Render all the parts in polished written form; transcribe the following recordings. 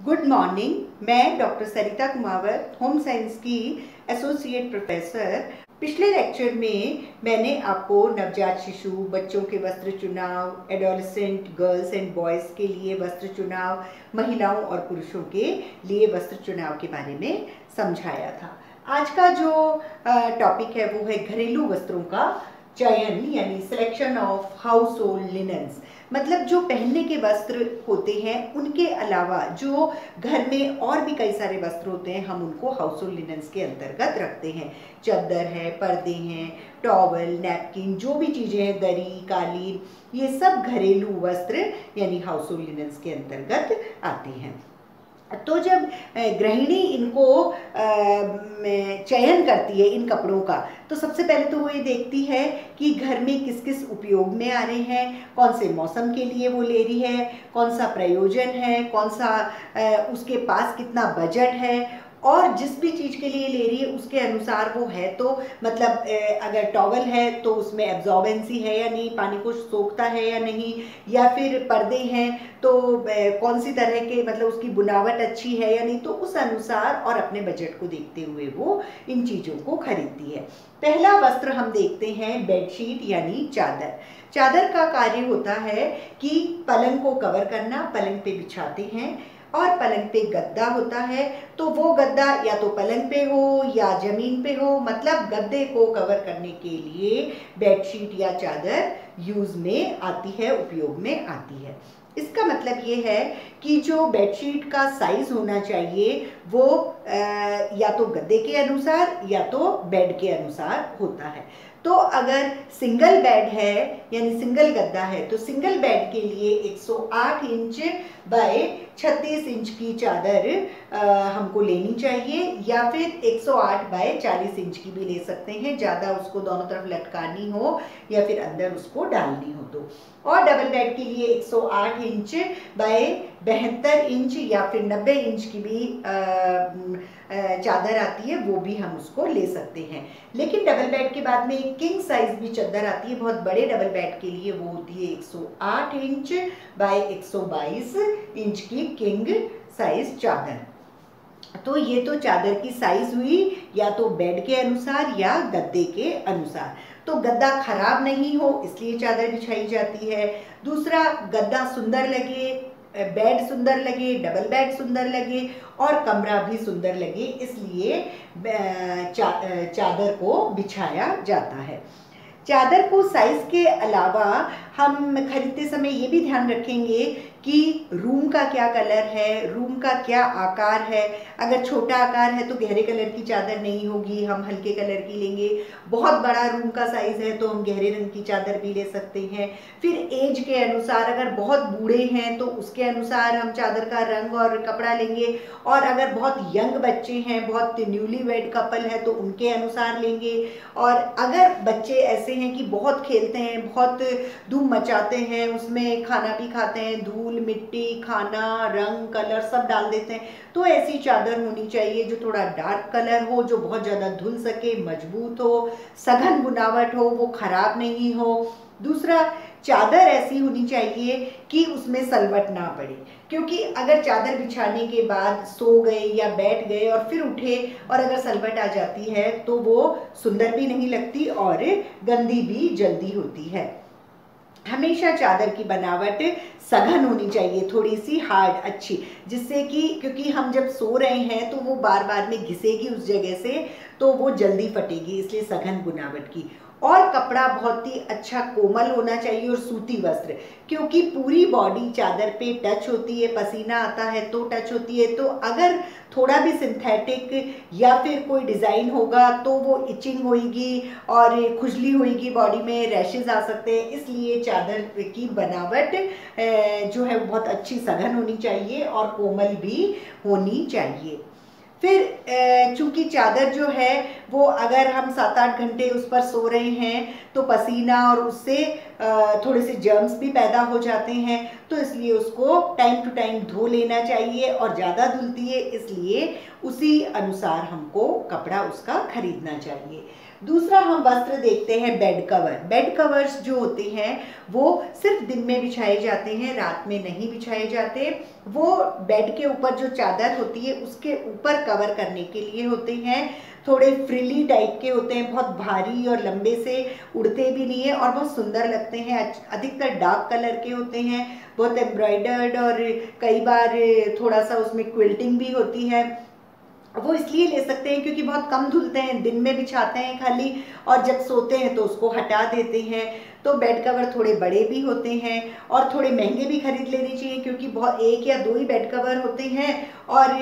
Good morning. मैं doctor सरिता Kumawat, home science की associate professor. पिछले लेक्चर में मैंने आपको नवजात शिशु, बच्चों के वस्त्र चुनाव, एडोलेसेंट गर्ल्स एंड बॉयज़ के लिए वस्त्र चुनाव, महिलाओं और पुरुषों के लिए वस्त्र चुनाव के बारे में समझाया था। आज का जो टॉपिक है वो है घरेलू वस्त्रों का चयन, यानी selection of house hold linens. मतलब जो पहनने के वस्त्र होते हैं उनके अलावा जो घर में और भी कई सारे वस्त्र होते हैं, हम उनको हाउस होल्ड लिनन्स के अंतर्गत रखते हैं। चादर है, पर्दे हैं, टॉवल, नैपकिन, जो भी चीज़ें हैं, दरी, कालीन, ये सब घरेलू वस्त्र यानी हाउस होल्ड लिनन्स के अंतर्गत आते हैं। तो जब गृहिणी इनको चयन करती है इन कपड़ों का, तो सबसे पहले तो वो ये देखती है कि घर में किस किस उपयोग में आ रहे हैं, कौन से मौसम के लिए वो ले रही है, कौन सा प्रयोजन है, कौन सा उसके पास कितना बजट है, और जिस भी चीज़ के लिए ले रही है उसके अनुसार वो है। तो मतलब अगर टॉवल है तो उसमें एब्जॉर्बेंसी है या नहीं, पानी को सोखता है या नहीं, या फिर पर्दे हैं तो कौन सी तरह के, मतलब उसकी बुनावट अच्छी है या नहीं, तो उस अनुसार और अपने बजट को देखते हुए वो इन चीज़ों को खरीदती है। पहला वस्त्र हम देखते हैं बेडशीट यानी चादर। चादर का कार्य होता है कि पलंग को कवर करना, पलंग पे बिछाते हैं, और पलंग पे गद्दा होता है, तो वो गद्दा या तो पलंग पे हो या जमीन पे हो, मतलब गद्दे को कवर करने के लिए बेडशीट या चादर यूज में आती है, उपयोग में आती है। इसका मतलब ये है कि जो बेडशीट का साइज होना चाहिए वो या तो गद्दे के अनुसार या तो बेड के अनुसार होता है। तो अगर सिंगल बेड है यानी सिंगल गद्दा है तो सिंगल बेड के लिए 108 इंच बाय 36 इंच की चादर हमको लेनी चाहिए, या फिर 108 बाय 40 इंच की भी ले सकते हैं, ज़्यादा उसको दोनों तरफ लटकानी हो या फिर अंदर उसको डालनी हो तो। और डबल बेड के लिए 108 इंच बाय 72 इंच या फिर 90 इंच की भी चादर आती है, वो भी हम उसको ले सकते हैं। लेकिन डबल बेड के बाद में एक किंग साइज भी चादर आती है, बहुत बड़े डबल बेड के लिए, वो होती है 108 इंच बाय 122 इंच की किंग साइज चादर। तो ये तो चादर की साइज हुई या तो बेड के अनुसार या गद्दे के अनुसार। तो गद्दा खराब नहीं हो इसलिए चादर बिछाई जाती है। दूसरा, गद्दा सुंदर लगे, बेड सुंदर लगे, डबल बेड सुंदर लगे और कमरा भी सुंदर लगे, इसलिए चादर को बिछाया जाता है। चादर को साइज के अलावा हम खरीदते समय ये भी ध्यान रखेंगे कि रूम का क्या कलर है, रूम का क्या आकार है। अगर छोटा आकार है तो गहरे कलर की चादर नहीं होगी, हम हल्के कलर की लेंगे। बहुत बड़ा रूम का साइज है तो हम गहरे रंग की चादर भी ले सकते हैं। फिर एज के अनुसार, अगर बहुत बूढ़े हैं तो उसके अनुसार हम चादर का रंग और कपड़ा लेंगे, और अगर बहुत यंग बच्चे हैं, बहुत न्यूली वेड कपल है तो उनके अनुसार लेंगे। और अगर बच्चे ऐसे हैं कि बहुत खेलते हैं, बहुत धूम मचाते हैं, उसमें खाना भी खाते हैं, धूल मिट्टी खाना रंग कलर सब डाल देते हैं, तो ऐसी चादर होनी चाहिए जो थोड़ा डार्क कलर हो, जो बहुत ज़्यादा धुल सके, मजबूत हो, सघन बुनावट हो, वो खराब नहीं हो। दूसरा, चादर ऐसी होनी चाहिए कि उसमें सलवट ना पड़े, क्योंकि अगर चादर बिछाने के बाद सो गए या बैठ गए और फिर उठे और अगर सलवट आ जाती है तो वो सुंदर भी नहीं लगती और गंदी भी जल्दी होती है। हमेशा चादर की बनावट सघन होनी चाहिए, थोड़ी सी हार्ड, अच्छी, जिससे कि क्योंकि हम जब सो रहे हैं तो वो बार बार में घिसेगी उस जगह से, तो वो जल्दी फटेगी, इसलिए सघन बुनावट की। और कपड़ा बहुत ही अच्छा कोमल होना चाहिए और सूती वस्त्र, क्योंकि पूरी बॉडी चादर पे टच होती है, पसीना आता है तो टच होती है, तो अगर थोड़ा भी सिंथेटिक या फिर कोई डिज़ाइन होगा तो वो इचिंग होगी और खुजली होगी, बॉडी में रैशेज आ सकते हैं। इसलिए चादर की बनावट जो है बहुत अच्छी सघन होनी चाहिए और कोमल भी होनी चाहिए। फिर चूंकि चादर जो है वो अगर हम 7-8 घंटे उस पर सो रहे हैं तो पसीना और उससे थोड़े से जर्म्स भी पैदा हो जाते हैं, तो इसलिए उसको टाइम टू टाइम धो लेना चाहिए, और ज़्यादा धुलती है इसलिए उसी अनुसार हमको कपड़ा उसका खरीदना चाहिए। दूसरा हम वस्त्र देखते हैं बेड कवर। बेड कवर्स जो होते हैं वो सिर्फ दिन में बिछाए जाते हैं, रात में नहीं बिछाए जाते। वो बेड के ऊपर जो चादर होती है उसके ऊपर कवर करने के लिए होते हैं। थोड़े फ्रिली टाइप के होते हैं, बहुत भारी और लंबे से उड़ते भी नहीं है और बहुत सुंदर लगते हैं। अधिकतर डार्क कलर के होते हैं, बहुत एम्ब्रॉयडर्ड और कई बार थोड़ा सा उसमें क्विल्टिंग भी होती है। वो इसलिए ले सकते हैं क्योंकि बहुत कम धुलते हैं, दिन में बिछाते हैं खाली और जब सोते हैं तो उसको हटा देते हैं। तो बेड कवर थोड़े बड़े भी होते हैं और थोड़े महंगे भी खरीद लेने चाहिए क्योंकि बहुत एक या दो ही बेड कवर होते हैं और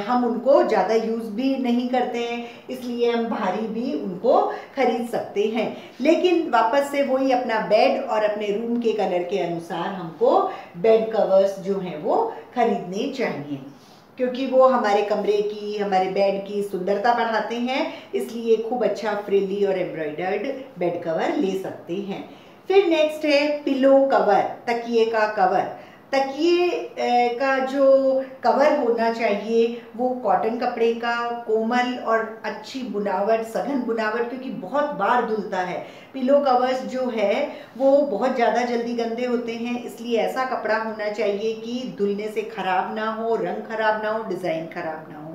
हम उनको ज़्यादा यूज़ भी नहीं करते हैं, इसलिए हम भारी भी उनको खरीद सकते हैं। लेकिन वापस से वही अपना बेड और अपने रूम के कलर के अनुसार हमको बेड कवर्स जो हैं वो खरीदने चाहिए क्योंकि वो हमारे कमरे की, हमारे बेड की सुंदरता बढ़ाते हैं। इसलिए खूब अच्छा फ्रिली और एम्ब्रॉयडर्ड बेड कवर ले सकते हैं। फिर नेक्स्ट है पिलो कवर, तकिए का कवर। तकिए का जो कवर होना चाहिए वो कॉटन कपड़े का, कोमल और अच्छी बुनावट, सघन बुनावट, क्योंकि बहुत बार धुलता है। पिलो कवर्स जो है वो बहुत ज़्यादा जल्दी गंदे होते हैं, इसलिए ऐसा कपड़ा होना चाहिए कि धुलने से खराब ना हो, रंग खराब ना हो, डिज़ाइन खराब ना हो।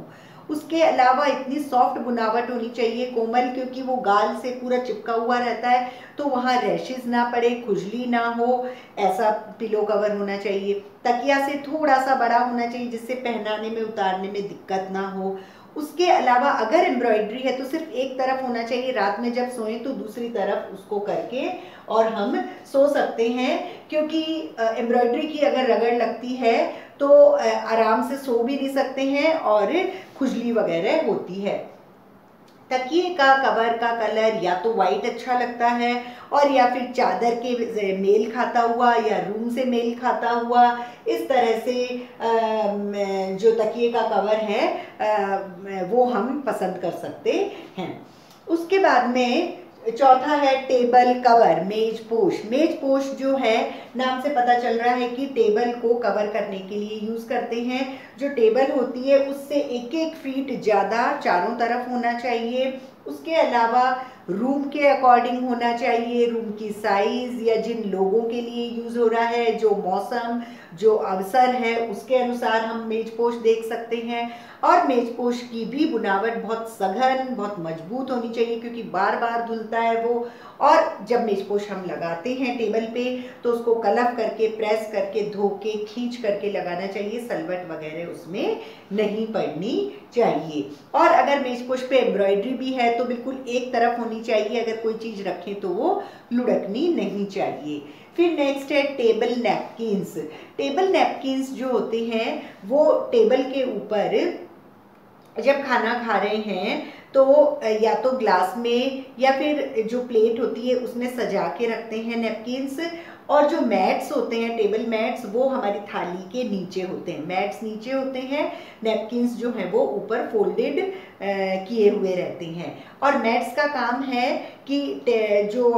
उसके अलावा इतनी सॉफ्ट बुनावट होनी चाहिए, कोमल, क्योंकि वो गाल से पूरा चिपका हुआ रहता है तो वहाँ रैशेस ना पड़े, खुजली ना हो, ऐसा पिलो कवर होना चाहिए। तकिया से थोड़ा सा बड़ा होना चाहिए जिससे पहनाने में उतारने में दिक्कत ना हो। उसके अलावा अगर एम्ब्रॉयडरी है तो सिर्फ एक तरफ होना चाहिए, रात में जब सोएं तो दूसरी तरफ उसको करके और हम सो सकते हैं क्योंकि एम्ब्रॉयडरी की अगर रगड़ लगती है तो आराम से सो भी नहीं सकते हैं और खुजली वगैरह होती है। तकिए का कवर का कलर या तो वाइट अच्छा लगता है और या फिर चादर के मेल खाता हुआ या रूम से मेल खाता हुआ, इस तरह से जो तकिए का कवर है वो हम पसंद कर सकते हैं। उसके बाद में चौथा है टेबल कवर, मेज पोश। मेज पोश जो है नाम से पता चल रहा है कि टेबल को कवर करने के लिए यूज करते हैं। जो टेबल होती है उससे 1-1 फीट ज़्यादा चारों तरफ होना चाहिए। उसके अलावा रूम के अकॉर्डिंग होना चाहिए, रूम की साइज या जिन लोगों के लिए यूज हो रहा है, जो मौसम, जो अवसर है उसके अनुसार हम मेज पोश देख सकते हैं। और मेज पोश की भी बुनावट बहुत सघन, बहुत मजबूत होनी चाहिए क्योंकि बार बार धुलता है वो। और जब मेज पोश हम लगाते हैं टेबल पे तो उसको कलफ करके, प्रेस करके, धो के, खींच करके लगाना चाहिए, सलवट वगैरह उसमें नहीं पड़नी चाहिए। और अगर मेज पोश पे एम्ब्रॉयडरी भी है तो बिल्कुल एक तरफ होनी चाहिए, अगर कोई चीज़ रखें तो वो लुढ़कनी नहीं चाहिए। फिर नेक्स्ट है टेबल नैपकिन्स। टेबल नैपकिन्स जो होते हैं वो टेबल के ऊपर जब खाना खा रहे हैं तो या तो ग्लास में या फिर जो प्लेट होती है उसमें सजा के रखते हैं नैपकिन्स। और जो मैट्स होते हैं, टेबल मैट्स, वो हमारी थाली के नीचे होते हैं। मैट्स नीचे होते हैं, नैपकिन्स जो हैं वो ऊपर फोल्डेड किए हुए रहते हैं। और मैट्स का काम है कि जो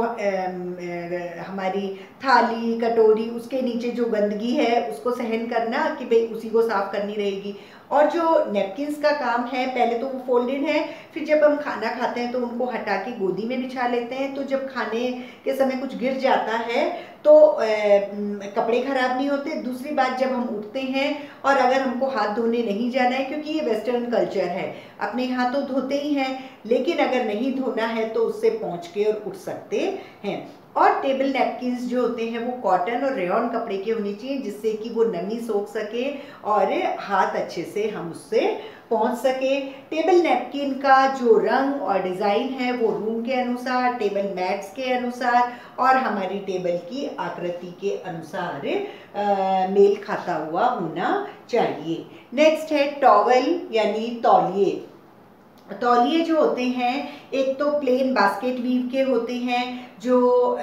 हमारी थाली, कटोरी, उसके नीचे जो गंदगी है उसको सहन करना कि भाई उसी को साफ करनी रहेगी। और जो नैपकिन्स का काम है, पहले तो वो फोल्डेड है, फिर जब हम खाना खाते हैं तो उनको हटा के गोदी में बिछा लेते हैं, तो जब खाने के समय कुछ गिर जाता है तो कपड़े खराब नहीं होते। दूसरी बात, जब हम उठते हैं और अगर हमको हाथ धोने नहीं जाना है, क्योंकि ये वेस्टर्न कल्चर है, अपने हाथ तो धोते ही हैं, लेकिन अगर नहीं धोना है तो उससे पोंछ के और उठ सकते हैं। और टेबल नैपकिन्स जो होते हैं वो कॉटन और रेयॉन कपड़े के होने चाहिए जिससे कि वो नमी सोख सके और हाथ अच्छे से हम उससे पहुंच सके। टेबल नैपकिन का जो रंग और डिज़ाइन है वो रूम के अनुसार, टेबल मैट्स के अनुसार और हमारी टेबल की आकृति के अनुसार मेल खाता हुआ होना चाहिए। नेक्स्ट है टॉवल यानी तौलिए। तौलिए जो होते हैं एक तो प्लेन बास्केट वीव के होते हैं जो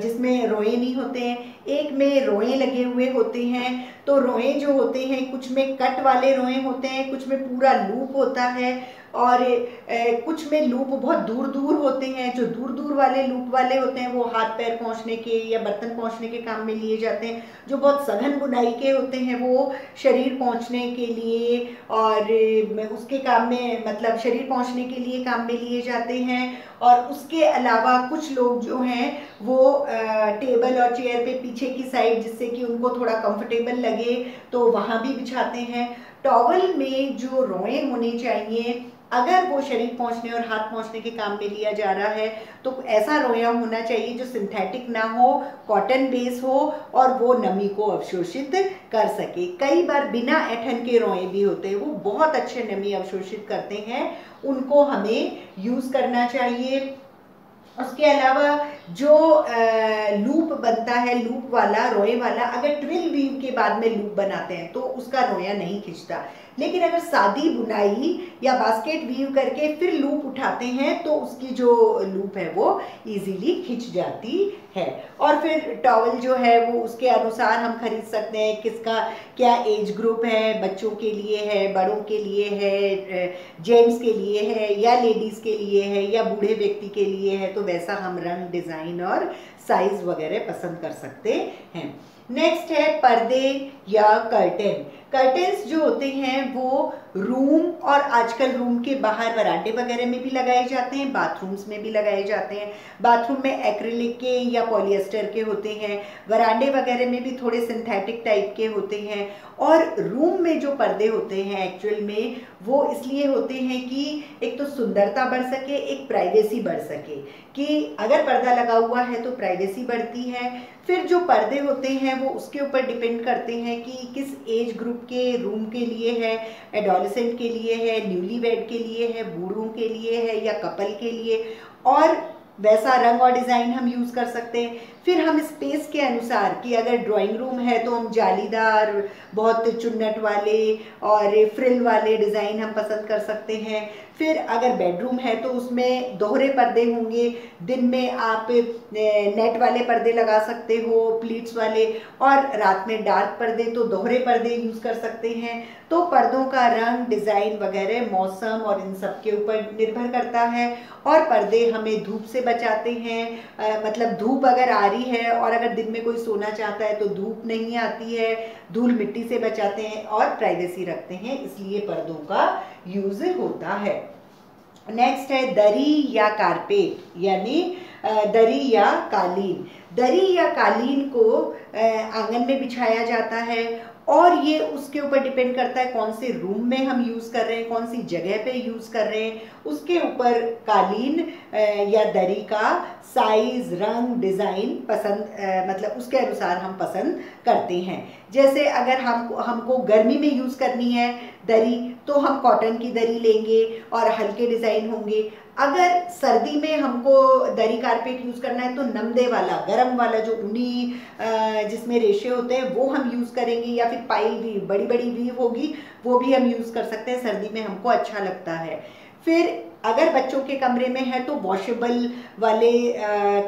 जिसमें रोए नहीं होते हैं, एक में रोए लगे हुए होते हैं। तो रोए जो होते हैं कुछ में कट वाले रोए होते हैं, कुछ में पूरा लूप होता है, और कुछ में लूप बहुत दूर दूर होते हैं। जो दूर दूर वाले लूप वाले होते हैं वो हाथ पैर पोंछने के या बर्तन पोंछने के काम में लिए जाते हैं। जो बहुत सघन बुनाई के होते हैं वो शरीर पोंछने के लिए और उसके काम में, मतलब शरीर पोंछने के लिए काम में लिए जाते हैं। और उसके अलावा कुछ लोग जो हैं वो टेबल और चेयर पे पीछे की साइड, जिससे कि उनको थोड़ा कंफर्टेबल लगे, तो वहाँ भी बिछाते हैं। टॉवल में जो रोए होने चाहिए, अगर वो शरीर पोंछने और हाथ पोंछने के काम में लिया जा रहा है तो ऐसा रोया होना चाहिए जो सिंथेटिक ना हो, कॉटन बेस हो और वो नमी को अवशोषित कर सके। कई बार बिना ऐंठन के रोए भी होते हैं, वो बहुत अच्छे नमी अवशोषित करते हैं, उनको हमें यूज़ करना चाहिए। उसके अलावा जो लूप बनता है, लूप वाला रोए वाला, अगर ट्विल वीव के बाद में लूप बनाते हैं तो उसका रोया नहीं खिंचता। लेकिन अगर सादी बुनाई या बास्केट वीव करके फिर लूप उठाते हैं तो उसकी जो लूप है वो इजीली खिंच जाती है। और फिर टॉवल जो है वो उसके अनुसार हम खरीद सकते हैं, किसका क्या एज ग्रुप है, बच्चों के लिए है, बड़ों के लिए है, जेंट्स के लिए है या लेडीज़ के लिए है या बूढ़े व्यक्ति के लिए है, तो वैसा हम रंग, डिज़ाइन और साइज वगैरह पसंद कर सकते हैं। नेक्स्ट है पर्दे या कर्टेन। कर्टेन्स जो होते हैं वो रूम और आजकल रूम के बाहर वरांडे वगैरह में भी लगाए जाते हैं, बाथरूम्स में भी लगाए जाते हैं। बाथरूम में एक्रिलिक के या पॉलिएस्टर के होते हैं, वरांडे वगैरह में भी थोड़े सिंथेटिक टाइप के होते हैं। और रूम में जो पर्दे होते हैं एक्चुअल में वो इसलिए होते हैं कि एक तो सुंदरता बढ़ सके, एक प्राइवेसी बढ़ सके, कि अगर पर्दा लगा हुआ है तो प्राइवेसी बढ़ती है। फिर जो पर्दे होते हैं वो उसके ऊपर डिपेंड करते हैं कि किस एज ग्रुप के रूम के लिए है, एडोलेसेंट के लिए है, न्यूलीवेड के लिए है, बूढ़ों के लिए है या कपल के लिए, और वैसा रंग और डिज़ाइन हम यूज़ कर सकते हैं। फिर हम स्पेस के अनुसार कि अगर ड्राइंग रूम है तो हम जालीदार, बहुत चुन्नट वाले और फ्रिल वाले डिज़ाइन हम पसंद कर सकते हैं। फिर अगर बेडरूम है तो उसमें दोहरे पर्दे होंगे, दिन में आप नेट वाले पर्दे लगा सकते हो, प्लीट्स वाले, और रात में डार्क पर्दे, तो दोहरे पर्दे यूज़ कर सकते हैं। तो पर्दों का रंग, डिज़ाइन वगैरह मौसम और इन सब के ऊपर निर्भर करता है। और पर्दे हमें धूप से बचाते हैं, मतलब धूप अगर आ रही है और अगर दिन में कोई सोना चाहता है तो धूप नहीं आती है, धूल मिट्टी से बचाते हैं और प्राइवेसी रखते हैं, इसलिए पर्दों का यूज़ होता है। नेक्स्ट है दरी या कारपेट, यानी दरी या कालीन। दरी या कालीन को आंगन में बिछाया जाता है और ये उसके ऊपर डिपेंड करता है कौन से रूम में हम यूज़ कर रहे हैं, कौन सी जगह पे यूज़ कर रहे हैं, उसके ऊपर कालीन या दरी का साइज, रंग, डिज़ाइन पसंद, मतलब उसके अनुसार हम पसंद करते हैं। जैसे अगर हमको गर्मी में यूज़ करनी है दरी तो हम कॉटन की दरी लेंगे और हल्के डिज़ाइन होंगे। अगर सर्दी में हमको दरी कारपेट यूज़ करना है तो नमदे वाला, गरम वाला, जो ऊनी जिसमें रेशे होते हैं वो हम यूज़ करेंगे, या फिर पाइल वीव, बड़ी बड़ी वीव होगी वो भी हम यूज़ कर सकते हैं, सर्दी में हमको अच्छा लगता है। फिर अगर बच्चों के कमरे में है तो वॉशेबल वाले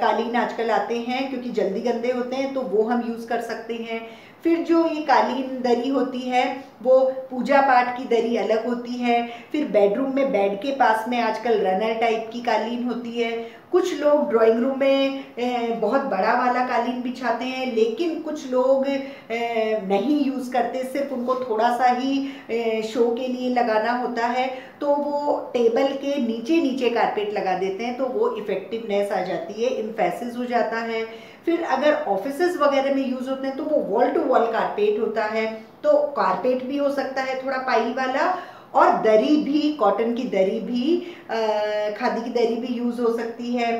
कालीन आजकल आते हैं, क्योंकि जल्दी गंदे होते हैं, तो वो हम यूज़ कर सकते हैं। फिर जो ये कालीन दरी होती है वो पूजा पाठ की दरी अलग होती है। फिर बेडरूम में बेड के पास में आजकल रनर टाइप की कालीन होती है। कुछ लोग ड्राइंग रूम में बहुत बड़ा वाला कालीन बिछाते हैं, लेकिन कुछ लोग नहीं यूज़ करते, सिर्फ उनको थोड़ा सा ही शो के लिए लगाना होता है, तो वो टेबल के नीचे नीचे कारपेट लगा देते हैं, तो वो इफेक्टिवनेस आ जाती है, इम्फेसिस हो जाता है। फिर अगर ऑफिसेज वगैरह में यूज़ होते हैं तो वो वॉल टू वॉल कारपेट होता है, तो कारपेट भी हो सकता है थोड़ा पाइल वाला, और दरी भी, कॉटन की दरी भी, खादी की दरी भी यूज़ हो सकती है।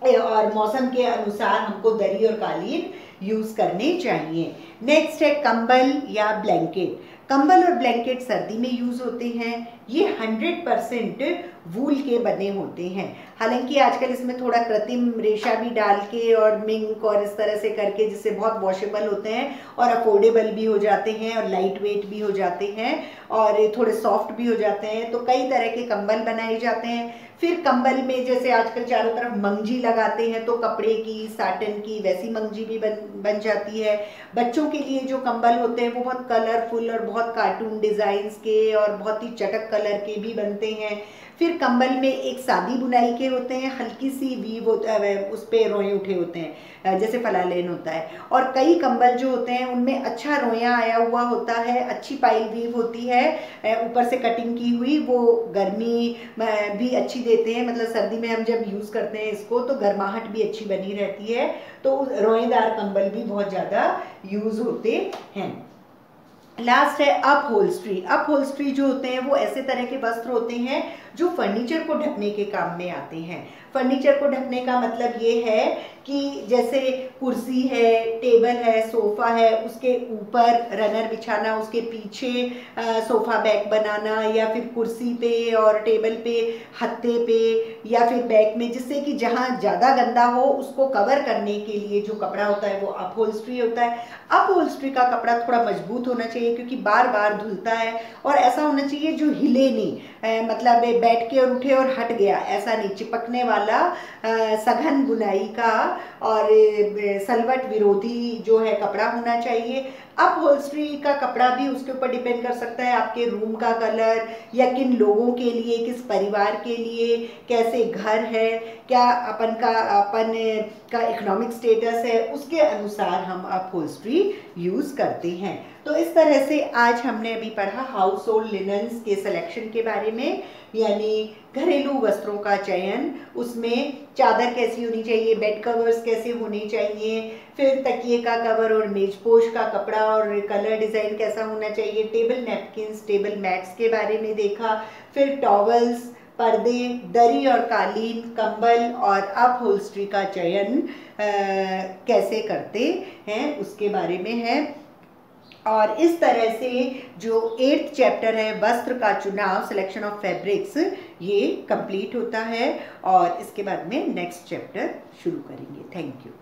और मौसम के अनुसार हमको दरी और कालीन यूज़ करने चाहिए। नेक्स्ट है कंबल या ब्लैंकेट। कंबल और ब्लैंकेट सर्दी में यूज़ होते हैं। ये 100% वूल के बने होते हैं। हालांकि आजकल इसमें थोड़ा कृत्रिम रेशा भी डाल के और मिंक और इस तरह से करके, जिससे बहुत वॉशेबल होते हैं और अफोर्डेबल भी हो जाते हैं और लाइट वेट भी हो जाते हैं और थोड़े सॉफ्ट भी हो जाते हैं। तो कई तरह के कंबल बनाए जाते हैं। फिर कंबल में जैसे आजकल चारों तरफ मंजी लगाते हैं, तो कपड़े की, साटन की वैसी मंजी भी बन जाती है। बच्चों के लिए जो कंबल होते हैं वो बहुत कलरफुल और बहुत कार्टून डिजाइन्स के और बहुत ही चटक कलर के भी बनते हैं। फिर कंबल में एक सादी बुनाई के होते हैं, हल्की सी वीव उस पर रोए उठे होते हैं, जैसे फलालेन होता है। और कई कंबल जो होते हैं उनमें अच्छा रोया आया हुआ होता है, अच्छी पाइल वीव होती है, ऊपर से कटिंग की हुई। वो गर्मी भी अच्छी देते हैं, मतलब सर्दी में हम जब यूज़ करते हैं इसको तो गर्माहट भी अच्छी बनी रहती है। तो रोएदार कंबल भी बहुत ज़्यादा यूज़ होते हैं। लास्ट है अपहोल्स्ट्री। अपहोल्स्ट्री जो होते हैं वो ऐसे तरह के वस्त्र होते हैं जो फर्नीचर को ढकने के काम में आते हैं। फर्नीचर को ढकने का मतलब ये है कि जैसे कुर्सी है, टेबल है, सोफा है, उसके ऊपर रनर बिछाना, उसके पीछे सोफा बैक बनाना, या फिर कुर्सी पे और टेबल पे, हत्थे पे या फिर बैक में, जिससे कि जहाँ ज़्यादा गंदा हो उसको कवर करने के लिए जो कपड़ा होता है वो अपहोल्स्ट्री होता है। अपहोल्स्ट्री का कपड़ा थोड़ा मजबूत होना चाहिए क्योंकि बार बार धुलता है, और ऐसा होना चाहिए जो हिले नहीं, मतलब बैठ के और उठे और हट गया, ऐसा नहीं, चिपकने वाला, सघन बुनाई का और सलवट विरोधी जो है कपड़ा होना चाहिए। अपहोल्स्ट्री का कपड़ा भी उसके ऊपर डिपेंड कर सकता है आपके रूम का कलर, या किन लोगों के लिए, किस परिवार के लिए, कैसे घर है, क्या अपन का इकोनॉमिक स्टेटस है, उसके अनुसार हम अपहोल्स्ट्री यूज़ करते हैं। तो इस तरह से आज हमने अभी पढ़ा हाउस होल्ड लिनन्स के सिलेक्शन के बारे में, यानी घरेलू वस्त्रों का चयन, उसमें चादर कैसी होनी चाहिए, बेड कवर्स कैसे होने चाहिए, फिर तकिए का कवर और मेजपोश का कपड़ा और कलर डिज़ाइन कैसा होना चाहिए, टेबल नैपकिन्स, टेबल मैट्स के बारे में देखा, फिर टॉवल्स, पर्दे, दरी और कालीन, कंबल और अपहोल्स्ट्री का चयन कैसे करते हैं उसके बारे में है। और इस तरह से जो 8th चैप्टर है वस्त्र का चुनाव, सिलेक्शन ऑफ फैब्रिक्स, ये कंप्लीट होता है और इसके बाद में नेक्स्ट चैप्टर शुरू करेंगे। Thank you.